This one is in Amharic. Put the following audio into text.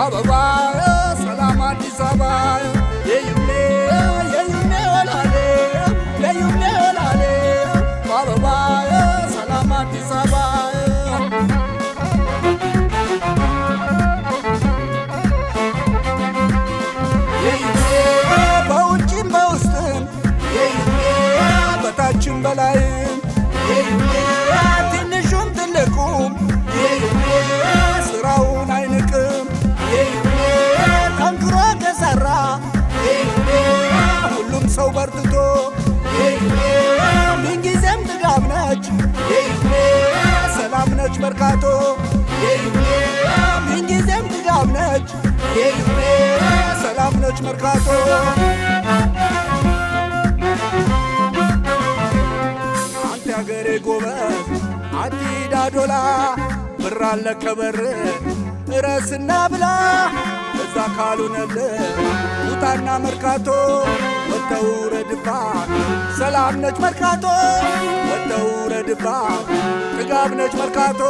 አበባ ሰላም አዲስ አበባ የዩኔ ወላሌ የዩኔ ወላሌ አበባ ሰላም አዲስ አበባ የዩኔ በውጭም በውስጥም የዩኔ በታችም በላይም የዩኔ ትንሹም ትልቁም የዩኔ ስራውን አይንቅም የዩኔ ጠንክሮ ከሰራ የዩኔ ሁሉም ሰው በርትቶ የዩኔ ምንጊዜም ጥጋብ ነች የዩኔ ሰላም ነች መርካቶ የዩኔ ምንጊዜም ጥጋብ ነች የዩኔ ሰላም ነች መርካቶ አንተ ያገሬ ጎበዝ አትሂድ አዶላ ብር አለ ከበር እረስና ብላ እዛ ካልሆነልህ ውጣና መርካቶ ወጥተህ ውረድባት ሰላም ነች መርካቶ ወጥተህ ውረድባት ጥጋብ ነች መርካቶ